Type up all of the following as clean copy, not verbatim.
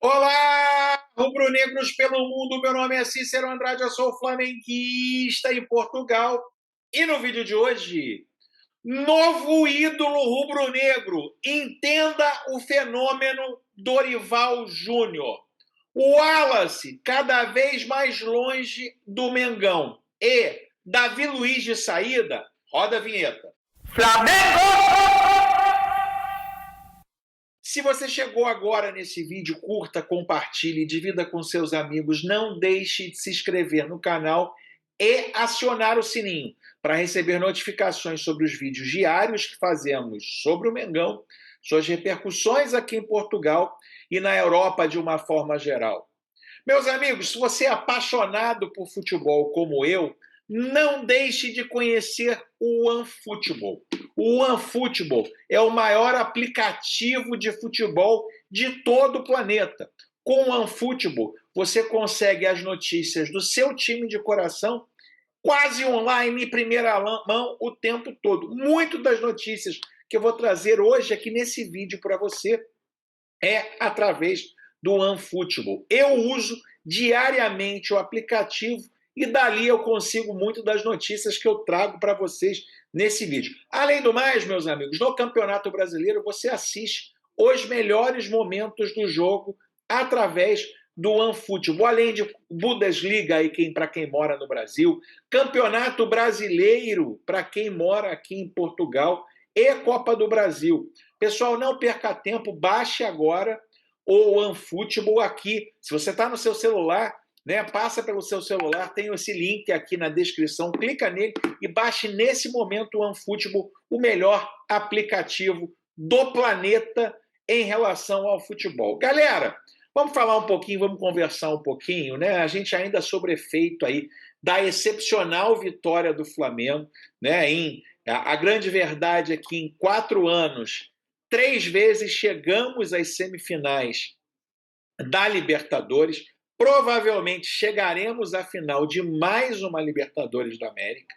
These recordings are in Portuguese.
Olá, rubro-negros pelo mundo. Meu nome é Cícero Andrade, eu sou flamenguista em Portugal. E no vídeo de hoje, novo ídolo rubro-negro. Entenda o fenômeno Dorival Júnior. O Wallace, cada vez mais longe do Mengão. E Davi Luiz de saída, roda a vinheta. Flamengo! Se você chegou agora nesse vídeo, curta, compartilhe, divida com seus amigos. Não deixe de se inscrever no canal e acionar o sininho para receber notificações sobre os vídeos diários que fazemos sobre o Mengão, suas repercussões aqui em Portugal e na Europa de uma forma geral. Meus amigos, se você é apaixonado por futebol como eu, não deixe de conhecer o OneFootball. O OneFootball é o maior aplicativo de futebol de todo o planeta. Com o OneFootball, você consegue as notícias do seu time de coração quase online, em primeira mão, o tempo todo. Muito das notícias que eu vou trazer hoje aqui nesse vídeo para você é através do OneFootball. Eu uso diariamente o aplicativo e dali eu consigo muito das notícias que eu trago para vocês nesse vídeo. Além do mais, meus amigos, no Campeonato Brasileiro você assiste os melhores momentos do jogo através do OneFootball, além de Bundesliga para quem mora no Brasil, Campeonato Brasileiro para quem mora aqui em Portugal e Copa do Brasil. Pessoal, não perca tempo, baixe agora o OneFootball aqui. Se você está no seu celular, né, passa pelo seu celular, tem esse link aqui na descrição, clica nele e baixe nesse momento o OneFootball, o melhor aplicativo do planeta em relação ao futebol. Galera, vamos falar um pouquinho, vamos conversar um pouquinho, né? A gente ainda sobre efeito aí da excepcional vitória do Flamengo, né? A grande verdade é que em 4 anos, 3 vezes chegamos às semifinais da Libertadores. Provavelmente chegaremos à final de mais uma Libertadores da América.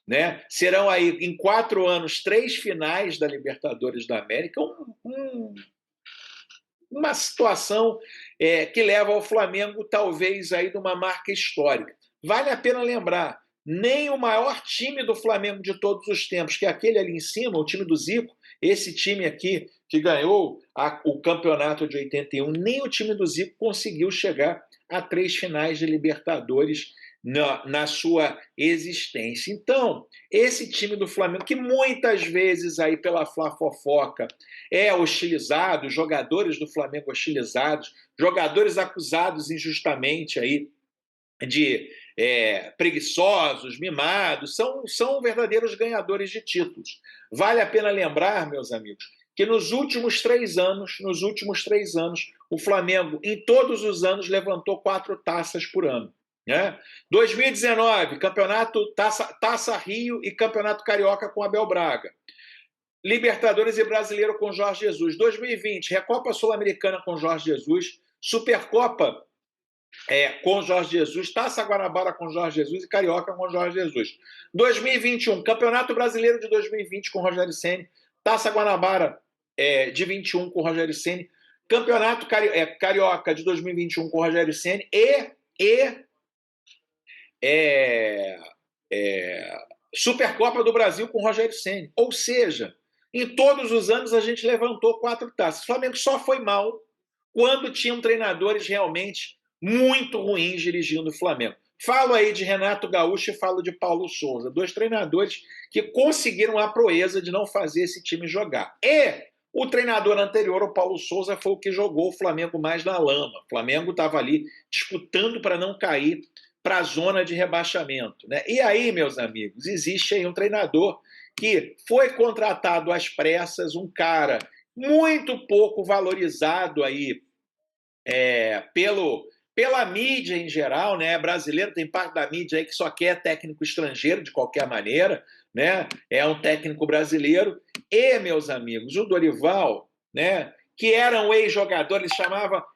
Né? Serão aí, em 4 anos, 3 finais da Libertadores da América. Uma situação que leva ao Flamengo, talvez, aí de uma marca histórica. Vale a pena lembrar, nem o maior time do Flamengo de todos os tempos, que é aquele ali em cima, o time do Zico, esse time aqui que ganhou o campeonato de 81, nem o time do Zico conseguiu chegar a 3 finais de Libertadores na sua existência. Então, esse time do Flamengo, que muitas vezes aí pela Fla-Fofoca é hostilizado, jogadores do Flamengo hostilizados, jogadores acusados injustamente aí de preguiçosos, mimados, são verdadeiros ganhadores de títulos. Vale a pena lembrar, meus amigos, que nos últimos 3 anos, o Flamengo, em todos os anos, levantou 4 taças por ano. Né? 2019, campeonato Taça Rio e Campeonato Carioca com Abel Braga. Libertadores e Brasileiro com Jorge Jesus. 2020, Recopa Sul-Americana com Jorge Jesus. Supercopa com Jorge Jesus, Taça Guanabara com Jorge Jesus e Carioca com Jorge Jesus. 2021, Campeonato Brasileiro de 2020 com Rogério Ceni, Taça Guanabara de 21 com Rogério Ceni, Campeonato Carioca de 2021 com Rogério Ceni Supercopa do Brasil com Rogério Ceni. Ou seja, em todos os anos a gente levantou 4 taças. O Flamengo só foi mal quando tinham treinadores realmente muito ruins dirigindo o Flamengo. Falo aí de Renato Gaúcho e falo de Paulo Souza, 2 treinadores que conseguiram a proeza de não fazer esse time jogar. E o treinador anterior, o Paulo Souza, foi o que jogou o Flamengo mais na lama. O Flamengo estava ali disputando para não cair para a zona de rebaixamento. Né? E aí, meus amigos, existe aí um treinador que foi contratado às pressas, um cara muito pouco valorizado aí pela mídia em geral, né? Brasileiro, tem parte da mídia aí que só quer técnico estrangeiro de qualquer maneira, né? É um técnico brasileiro. E, meus amigos, o Dorival, né? Que era um ex-jogador,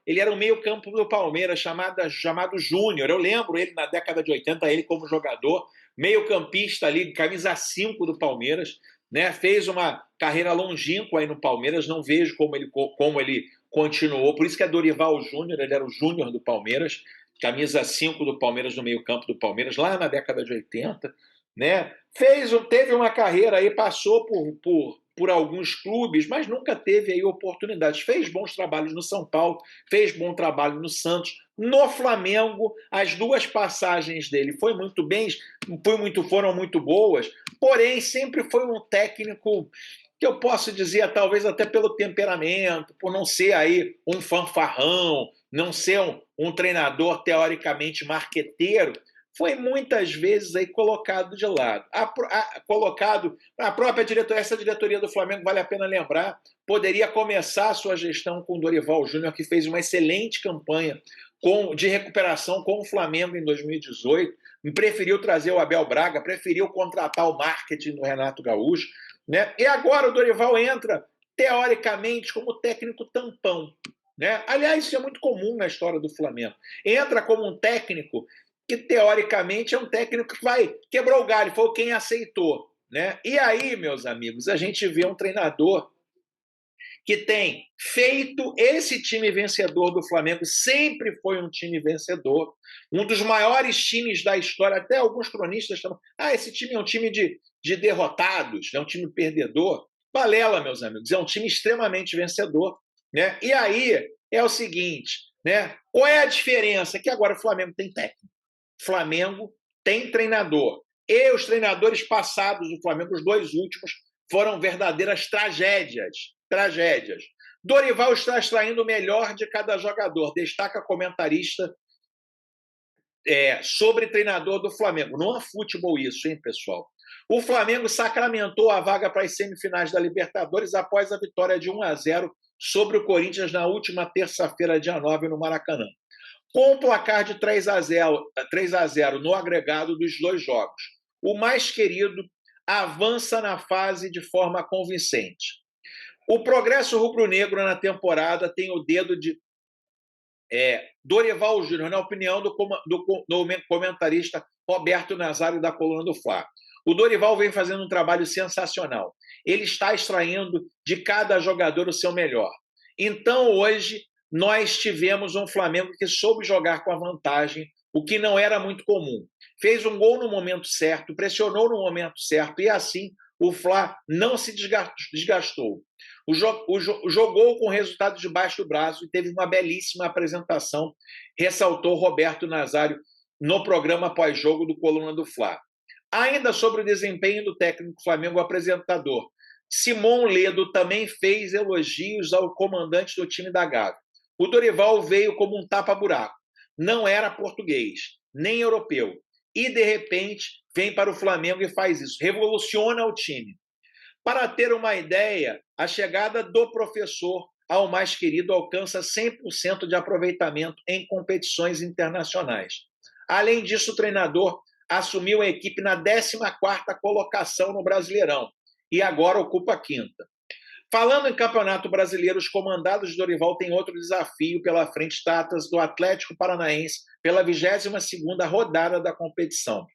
ele era um meio-campo do Palmeiras, chamado Júnior. Eu lembro ele na década de 80, ele como jogador, meio-campista ali, camisa 5 do Palmeiras, né? Fez uma carreira longínqua aí no Palmeiras, não vejo como ele continuou, por isso que é Dorival Júnior, ele era o Júnior do Palmeiras, camisa 5 do Palmeiras no meio-campo do Palmeiras, lá na década de 80, né? Teve uma carreira aí, passou por alguns clubes, mas nunca teve aí oportunidades. Fez bons trabalhos no São Paulo, fez bom trabalho no Santos, no Flamengo, as duas passagens dele foram muito boas, porém sempre foi um técnico que eu posso dizer, talvez até pelo temperamento, por não ser aí um fanfarrão, não ser um treinador teoricamente marqueteiro, foi muitas vezes aí colocado de lado. Colocado a própria diretoria, essa diretoria do Flamengo, vale a pena lembrar, poderia começar a sua gestão com o Dorival Júnior, que fez uma excelente campanha de recuperação com o Flamengo em 2018, preferiu trazer o Abel Braga, preferiu contratar o marketing do Renato Gaúcho, né? E agora o Dorival entra, teoricamente, como técnico tampão, né? Aliás, isso é muito comum na história do Flamengo. Entra como um técnico que, teoricamente, é um técnico que quebrou o galho, foi quem aceitou, né? E aí, meus amigos, a gente vê um treinador que tem feito esse time vencedor do Flamengo, sempre foi um time vencedor, um dos maiores times da história, até alguns cronistas falam, esse time é um time de derrotados, é um time perdedor. Balela, meus amigos, é um time extremamente vencedor, né? E aí é o seguinte, né? Qual é a diferença? Que agora o Flamengo tem técnico, o Flamengo tem treinador, e os treinadores passados do Flamengo, os dois últimos, foram verdadeiras tragédias. Dorival está extraindo o melhor de cada jogador, destaca comentarista sobre treinador do Flamengo. Não é futebol isso, hein, pessoal? O Flamengo sacramentou a vaga para as semifinais da Libertadores após a vitória de 1-0 sobre o Corinthians na última terça-feira, dia 9, no Maracanã. Com o placar de 3-0 no agregado dos dois jogos, o mais querido avança na fase de forma convincente. O progresso rubro-negro na temporada tem o dedo de Dorival Júnior, na opinião do comentarista Roberto Nazário, da Coluna do Fla. O Dorival vem fazendo um trabalho sensacional. Ele está extraindo de cada jogador o seu melhor. Então, hoje, nós tivemos um Flamengo que soube jogar com a vantagem, o que não era muito comum. Fez um gol no momento certo, pressionou no momento certo, e assim o Fla não se desgastou. Jogou com o resultado debaixo do braço e teve uma belíssima apresentação, ressaltou Roberto Nazário no programa pós-jogo do Coluna do Fla. Ainda sobre o desempenho do técnico Flamengo, o apresentador Simon Ledo também fez elogios ao comandante do time da Gávea. O Dorival veio como um tapa-buraco. Não era português, nem europeu. E, de repente, vem para o Flamengo e faz isso. Revoluciona o time. Para ter uma ideia, a chegada do professor ao mais querido alcança 100% de aproveitamento em competições internacionais. Além disso, o treinador assumiu a equipe na 14ª colocação no Brasileirão e agora ocupa a 5ª. Falando em Campeonato Brasileiro, os comandados de Dorival têm outro desafio pela frente, trata-se do Atlético Paranaense pela 22ª rodada da competição.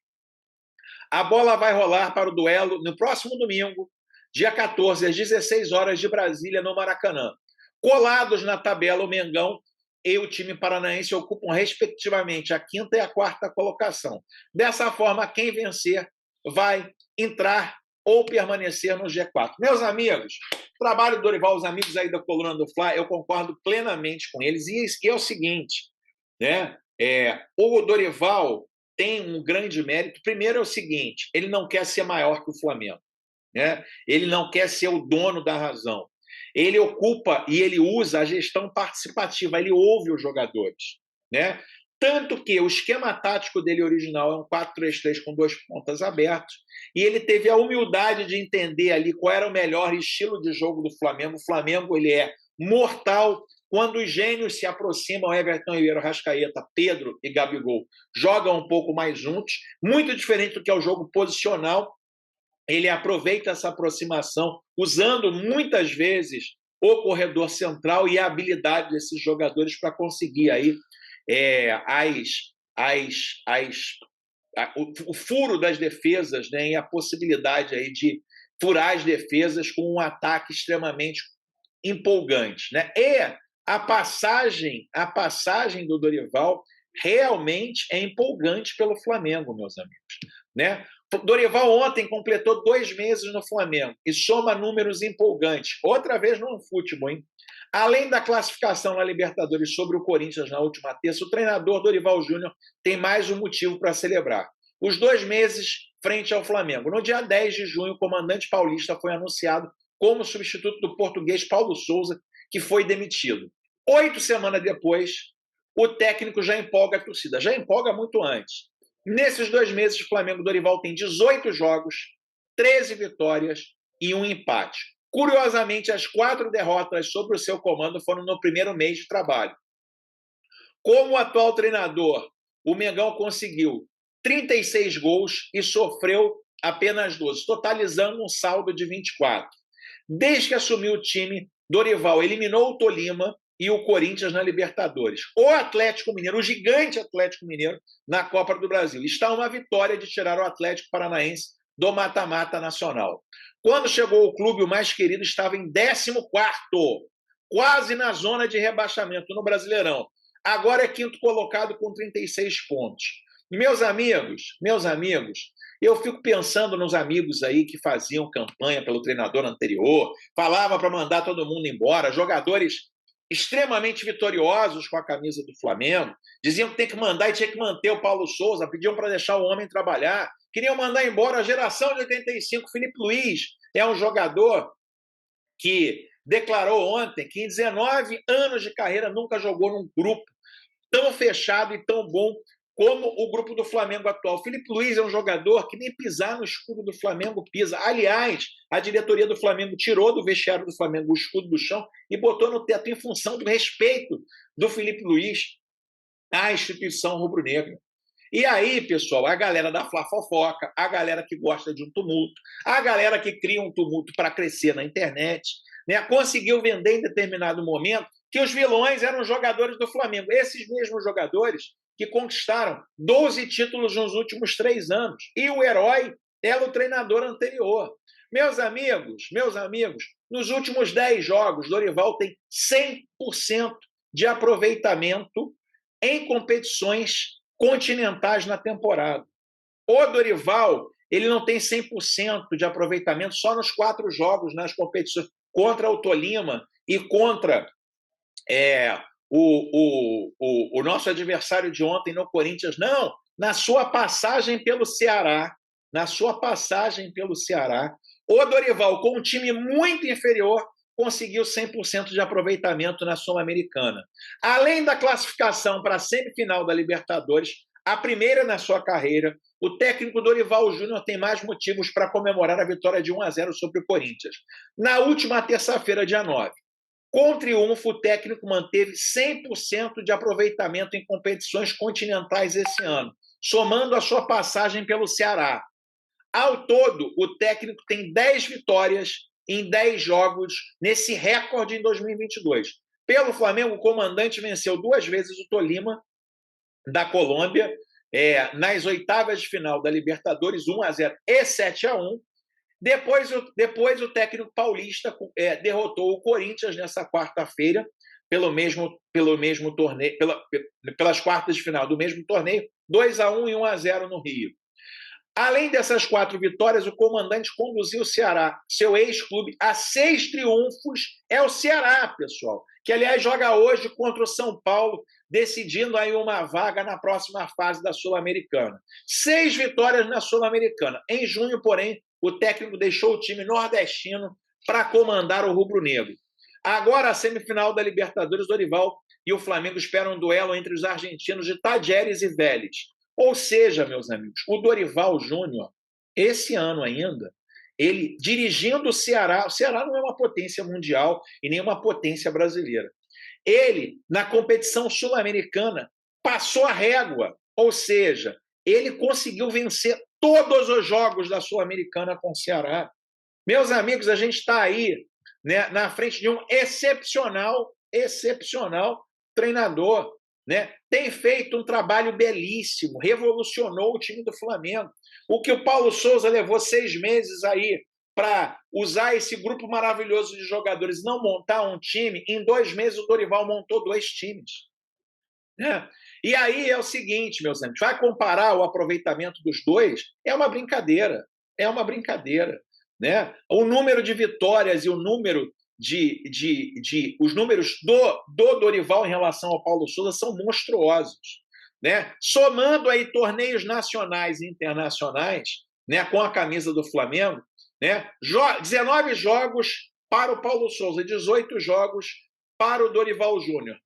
A bola vai rolar para o duelo no próximo domingo, dia 14, às 16 horas de Brasília, no Maracanã. Colados na tabela, o Mengão e o time paranaense ocupam, respectivamente, a 5ª e a 4ª colocação. Dessa forma, quem vencer vai entrar ou permanecer no G4. Meus amigos, trabalho do Dorival, os amigos aí da Coluna do Fla, eu concordo plenamente com eles. E é o seguinte, né? O Dorival tem um grande mérito. Primeiro é o seguinte, ele não quer ser maior que o Flamengo, né? Ele não quer ser o dono da razão. Ele ocupa e ele usa a gestão participativa, ele ouve os jogadores, né? Tanto que o esquema tático dele original é um 4-3-3 com 2 pontas abertos, e ele teve a humildade de entender ali qual era o melhor estilo de jogo do Flamengo. O Flamengo, ele é mortal. Quando os gênios se aproximam, Everton Ribeiro, Arrascaeta, Pedro e Gabigol jogam um pouco mais juntos, muito diferente do que é o jogo posicional. Ele aproveita essa aproximação, usando muitas vezes o corredor central e a habilidade desses jogadores para conseguir aí o furo das defesas, né, e a possibilidade aí de furar as defesas com um ataque extremamente empolgante, né? E a passagem do Dorival realmente é empolgante pelo Flamengo, meus amigos, né? Dorival ontem completou 2 meses no Flamengo e soma números empolgantes. Outra vez no futebol, hein? Além da classificação na Libertadores sobre o Corinthians na última terça, o treinador Dorival Júnior tem mais um motivo para celebrar. Os 2 meses frente ao Flamengo. No dia 10 de junho, o comandante paulista foi anunciado como substituto do português Paulo Souza, que foi demitido. 8 semanas depois, o técnico já empolga a torcida, já empolga muito antes. Nesses 2 meses, o Flamengo Dorival tem 18 jogos, 13 vitórias e 1 empate. Curiosamente, as 4 derrotas sob o seu comando foram no primeiro mês de trabalho. Como atual treinador, o Mengão conseguiu 36 gols e sofreu apenas 12, totalizando um saldo de 24. Desde que assumiu o time, Dorival eliminou o Tolima e o Corinthians na Libertadores. O Atlético Mineiro, o gigante Atlético Mineiro, na Copa do Brasil. Está uma vitória de tirar o Atlético Paranaense do mata-mata nacional. Quando chegou o clube, o mais querido estava em 14º, quase na zona de rebaixamento no Brasileirão. Agora é 5º colocado com 36 pontos. Meus amigos, eu fico pensando nos amigos aí que faziam campanha pelo treinador anterior, falava para mandar todo mundo embora, jogadores extremamente vitoriosos com a camisa do Flamengo, diziam que tem que mandar e tinha que manter o Paulo Souza, pediam para deixar o homem trabalhar, queriam mandar embora a geração de 85. Felipe Luiz é um jogador que declarou ontem que em 19 anos de carreira nunca jogou num grupo tão fechado e tão bom como o grupo do Flamengo atual. Felipe Luiz é um jogador que nem pisar no escudo do Flamengo pisa. Aliás, a diretoria do Flamengo tirou do vestiário do Flamengo o escudo do chão e botou no teto em função do respeito do Felipe Luiz à instituição rubro-negra. E aí, pessoal, a galera da Fla-Fofoca, a galera que gosta de um tumulto, a galera que cria um tumulto para crescer na internet, né, conseguiu vender em determinado momento que os vilões eram jogadores do Flamengo. Esses mesmos jogadores que conquistaram 12 títulos nos últimos 3 anos. E o herói era o treinador anterior. Meus amigos, nos últimos 10 jogos, Dorival tem 100% de aproveitamento em competições continentais na temporada. O Dorival, ele não tem 100% de aproveitamento só nos 4 jogos nas competições contra o Tolima e contra o nosso adversário de ontem no Corinthians. Não, na sua passagem pelo Ceará, o Dorival, com um time muito inferior, conseguiu 100% de aproveitamento na Sul-Americana. Além da classificação para a semifinal da Libertadores, a primeira na sua carreira, o técnico Dorival Júnior tem mais motivos para comemorar a vitória de 1-0 sobre o Corinthians. Na última terça-feira, dia 9, com triunfo, o técnico manteve 100% de aproveitamento em competições continentais esse ano, somando a sua passagem pelo Ceará. Ao todo, o técnico tem 10 vitórias em 10 jogos nesse recorde em 2022. Pelo Flamengo, o comandante venceu 2 vezes o Tolima da Colômbia, nas oitavas de final da Libertadores, 1-0 e 7-1. Depois o técnico paulista derrotou o Corinthians nessa quarta-feira pelo mesmo torneio, pelas quartas de final do mesmo torneio, 2-1 e 1-0 no Rio. Além dessas 4 vitórias, o comandante conduziu o Ceará, seu ex-clube, a 6 triunfos. É o Ceará, pessoal, que, aliás, joga hoje contra o São Paulo, decidindo aí uma vaga na próxima fase da Sul-Americana. 6 vitórias na Sul-Americana. Em junho, porém, o técnico deixou o time nordestino para comandar o rubro-negro. Agora, a semifinal da Libertadores, Dorival e o Flamengo esperam um duelo entre os argentinos de Tajeres e Vélez. Ou seja, meus amigos, o Dorival Júnior, esse ano ainda, ele dirigindo o Ceará não é uma potência mundial e nem uma potência brasileira. Ele, na competição sul-americana, passou a régua, ou seja, ele conseguiu vencer todos os jogos da Sul-Americana com o Ceará. Meus amigos, a gente está aí, né, na frente de um excepcional treinador. Né? Tem feito um trabalho belíssimo, revolucionou o time do Flamengo. O que o Paulo Souza levou 6 meses aí para usar esse grupo maravilhoso de jogadores, não montar um time, em 2 meses o Dorival montou 2 times. Né? E aí é o seguinte, meus amigos, vai comparar o aproveitamento dos dois, é uma brincadeira, é uma brincadeira. Né? O número de vitórias e o número os números do Dorival em relação ao Paulo Souza são monstruosos. Né? Somando aí torneios nacionais e internacionais, né, com a camisa do Flamengo, né, 19 jogos para o Paulo Souza, 18 jogos para o Dorival Júnior.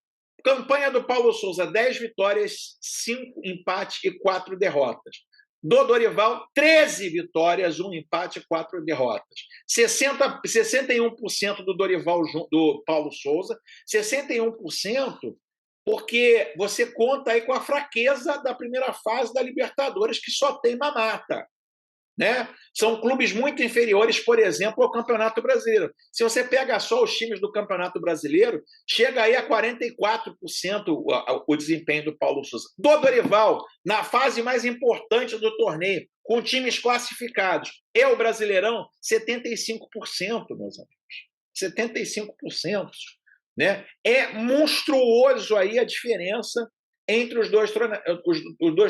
Campanha do Paulo Souza, 10 vitórias, 5 empates e 4 derrotas. Do Dorival, 13 vitórias, 1 empate e 4 derrotas. 61% do Dorival, do Paulo Souza, 61% porque você conta aí com a fraqueza da primeira fase da Libertadores, que só tem mamata. Né? São clubes muito inferiores, por exemplo, ao Campeonato Brasileiro. Se você pega só os times do Campeonato Brasileiro, chega aí a 44% o desempenho do Paulo Souza. Do Dorival, na fase mais importante do torneio, com times classificados, e o Brasileirão, 75%, meus amigos. 75%. Né? É monstruoso aí a diferença entre os dois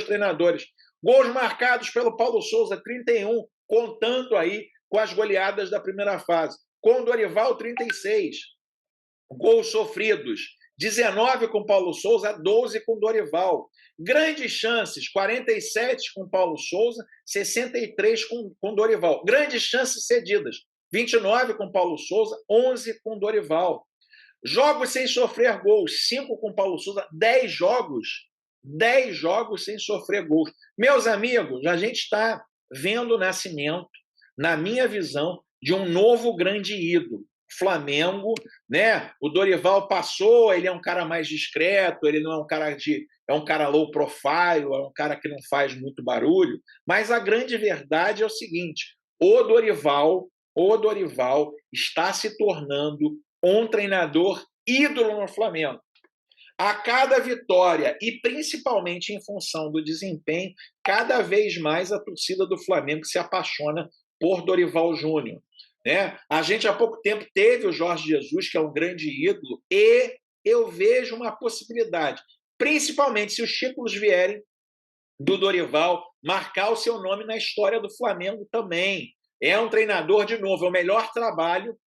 treinadores. Gols marcados pelo Paulo Souza, 31, contando aí com as goleadas da primeira fase. Com o Dorival, 36. Gols sofridos, 19 com Paulo Souza, 12 com Dorival. Grandes chances, 47 com Paulo Souza, 63 com Dorival. Grandes chances cedidas, 29 com Paulo Souza, 11 com Dorival. Jogos sem sofrer gols, 5 com Paulo Souza, 10 jogos sem sofrer gols. Meus amigos, a gente está vendo o nascimento, na minha visão, de um novo grande ídolo. Flamengo, né? O Dorival passou, ele é um cara mais discreto, ele não é um cara é um cara low profile, é um cara que não faz muito barulho, mas a grande verdade é o seguinte: o Dorival está se tornando um treinador ídolo no Flamengo. A cada vitória, e principalmente em função do desempenho, cada vez mais a torcida do Flamengo se apaixona por Dorival Júnior. Né? A gente há pouco tempo teve o Jorge Jesus, que é um grande ídolo, e eu vejo uma possibilidade, principalmente se os títulos vierem do Dorival, marcar o seu nome na história do Flamengo também. É um treinador, de novo, é o melhor trabalho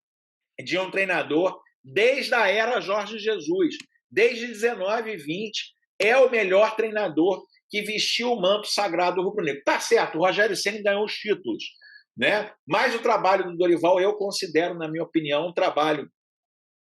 de um treinador desde a era Jorge Jesus. Desde 19 e 20, é o melhor treinador que vestiu o manto sagrado rubro-negro. Tá certo, o Rogério Ceni ganhou os títulos, né? Mas o trabalho do Dorival eu considero, na minha opinião, um trabalho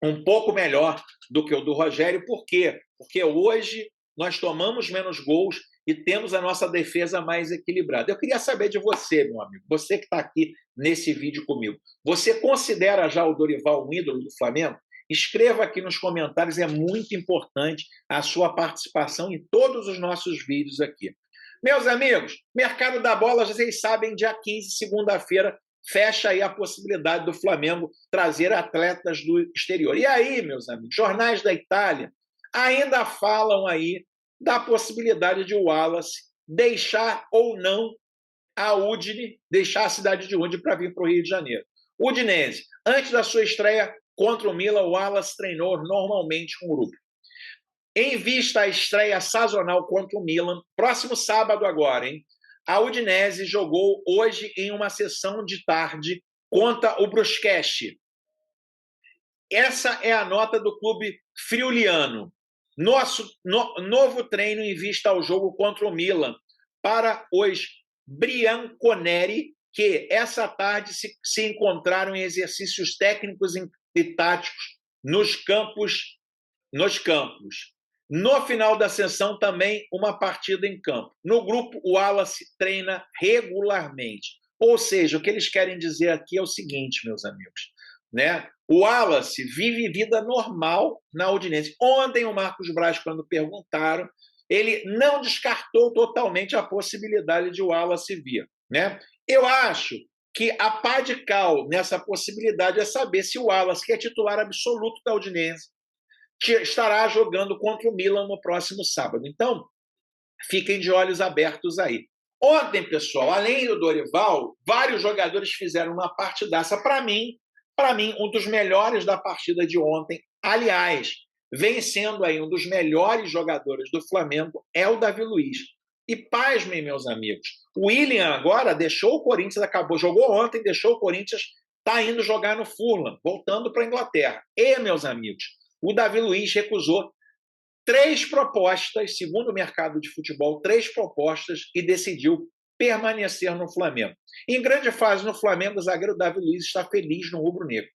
um pouco melhor do que o do Rogério. Por quê? Porque hoje nós tomamos menos gols e temos a nossa defesa mais equilibrada. Eu queria saber de você, meu amigo, você que está aqui nesse vídeo comigo. Você considera já o Dorival um ídolo do Flamengo? Escreva aqui nos comentários, é muito importante a sua participação em todos os nossos vídeos aqui. Meus amigos, mercado da bola, vocês sabem, dia 15, segunda-feira, fecha aí a possibilidade do Flamengo trazer atletas do exterior. E aí, meus amigos, jornais da Itália ainda falam aí da possibilidade de o Wallace deixar ou não a Udine, deixar a cidade de Udine para vir para o Rio de Janeiro. Udinese, antes da sua estreia contra o Milan, o Wallace treinou normalmente com o grupo. Em vista à estreia sazonal contra o Milan, próximo sábado agora, hein? A Udinese jogou hoje em uma sessão de tarde contra o Brusqueschi. Essa é a nota do clube friuliano. Novo treino em vista ao jogo contra o Milan para os bianconeri, que essa tarde se encontraram em exercícios técnicos e táticos nos campos. No final da sessão, também uma partida em campo. No grupo, o Wallace treina regularmente. Ou seja, o que eles querem dizer aqui é o seguinte, meus amigos, né? O Wallace vive vida normal na Udinese. Ontem, o Marcos Braz, quando perguntaram, ele não descartou totalmente a possibilidade de o Wallace vir, né? Eu acho que a pá de cal nessa possibilidade é saber se o Wallace, que é titular absoluto da Udinese, estará jogando contra o Milan no próximo sábado. Então, fiquem de olhos abertos aí. Ontem, pessoal, além do Dorival, vários jogadores fizeram uma partidaça. Para mim, um dos melhores da partida de ontem. Aliás, vem sendo aí um dos melhores jogadores do Flamengo, é o Davi Luiz. E pasmem, meus amigos, o William agora deixou o Corinthians, jogou ontem, deixou o Corinthians, está indo jogar no Fulham, voltando para a Inglaterra. E, meus amigos, o Davi Luiz recusou 3 propostas, segundo o mercado de futebol, 3 propostas e decidiu permanecer no Flamengo. Em grande fase no Flamengo, o zagueiro Davi Luiz está feliz no rubro-negro.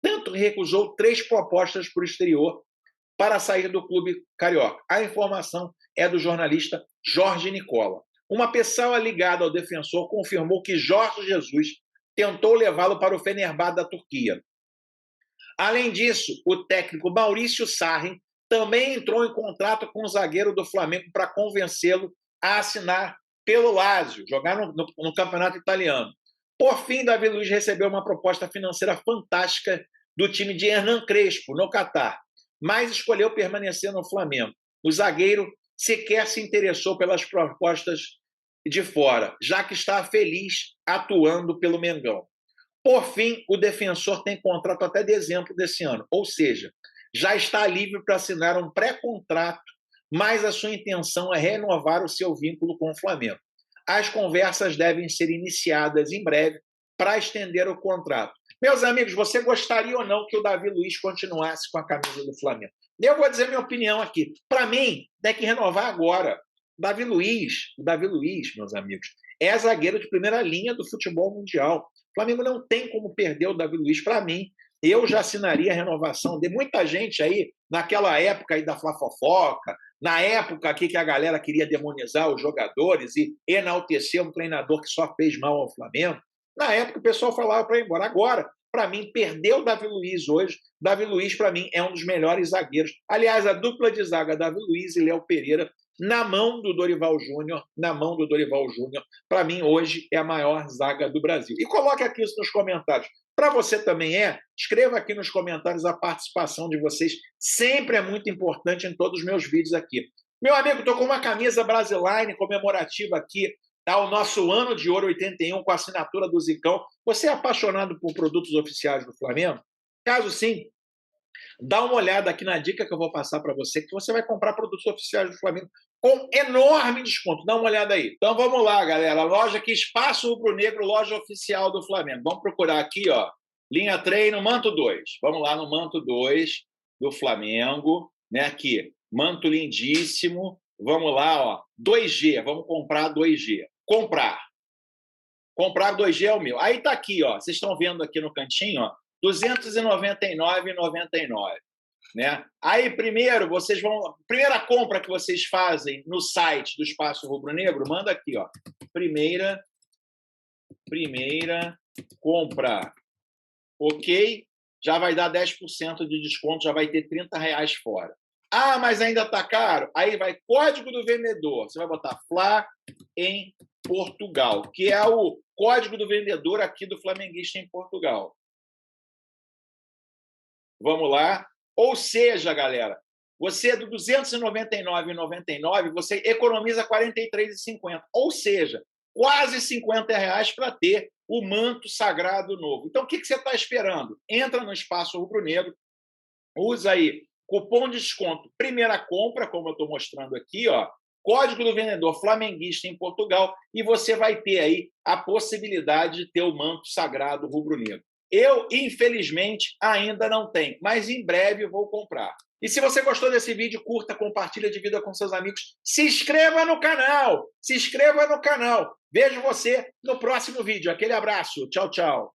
Tanto que recusou 3 propostas para o exterior para sair do clube carioca. A informação é do jornalista Jorge Nicola. Uma pessoa ligada ao defensor confirmou que Jorge Jesus tentou levá-lo para o Fenerbahçe da Turquia. Além disso, o técnico Maurício Sarri também entrou em contrato com o zagueiro do Flamengo para convencê-lo a assinar pelo Lazio, jogar no campeonato italiano. Por fim, Davi Luiz recebeu uma proposta financeira fantástica do time de Hernan Crespo, no Catar, mas escolheu permanecer no Flamengo. O zagueiro sequer se interessou pelas propostas de fora, já que está feliz atuando pelo Mengão. Por fim, o defensor tem contrato até dezembro desse ano, ou seja, já está livre para assinar um pré-contrato, mas a sua intenção é renovar o seu vínculo com o Flamengo. As conversas devem ser iniciadas em breve para estender o contrato. Meus amigos, você gostaria ou não que o Davi Luiz continuasse com a camisa do Flamengo? Eu vou dizer minha opinião aqui. Para mim, tem que renovar agora. O Davi Luiz, meus amigos, é zagueiro de primeira linha do futebol mundial. O Flamengo não tem como perder o Davi Luiz. Para mim, eu já assinaria a renovação de muita gente aí, naquela época aí da Fla-Fofoca, na época aqui que a galera queria demonizar os jogadores e enaltecer um treinador que só fez mal ao Flamengo. Na época o pessoal falava para ir embora. Agora, para mim, perdeu o Davi Luiz hoje. Davi Luiz, para mim, é um dos melhores zagueiros. Aliás, a dupla de zaga Davi Luiz e Léo Pereira, na mão do Dorival Júnior, para mim, hoje é a maior zaga do Brasil. E coloque aqui isso nos comentários. Para você também escreva aqui nos comentários, a participação de vocês sempre é muito importante em todos os meus vídeos aqui. Meu amigo, estou com uma camisa Brasiline comemorativa aqui ao nosso ano de ouro 81 com a assinatura do Zicão. Você é apaixonado por produtos oficiais do Flamengo? Caso sim, dá uma olhada aqui na dica que eu vou passar para você, que você vai comprar produtos oficiais do Flamengo com enorme desconto. Dá uma olhada aí. Então vamos lá, galera. Loja aqui, Espaço Rubro Negro, loja oficial do Flamengo. Vamos procurar aqui, ó. Linha treino, manto 2. Vamos lá no manto 2 do Flamengo, né? Aqui, manto lindíssimo. Vamos lá, ó. 2G, vamos comprar 2G. Comprar 2G é o meu. Aí tá aqui, ó. Vocês estão vendo aqui no cantinho, ó. R$ 299,99, né? Aí primeiro primeira compra que vocês fazem no site do Espaço Rubro Negro, manda aqui, ó. Primeira compra. OK? Já vai dar 10% de desconto, já vai ter R$ 30 fora. Ah, mas ainda está caro? Aí vai código do vendedor. Você vai botar Fla em Portugal, que é o código do vendedor aqui do flamenguista em Portugal. Vamos lá. Ou seja, galera, você do R$ 299,99, você economiza R$ 43,50. Ou seja, quase R$ 50 para ter o manto sagrado novo. Então, o que você está esperando? Entra no Espaço Rubro Negro, usa aí cupom de desconto, primeira compra, como eu estou mostrando aqui, ó, código do vendedor flamenguista em Portugal, e você vai ter aí a possibilidade de ter o manto sagrado rubro-negro. Eu, infelizmente, ainda não tenho, mas em breve vou comprar. E se você gostou desse vídeo, curta, compartilha, divida com seus amigos. Se inscreva no canal! Vejo você no próximo vídeo. Aquele abraço. Tchau, tchau.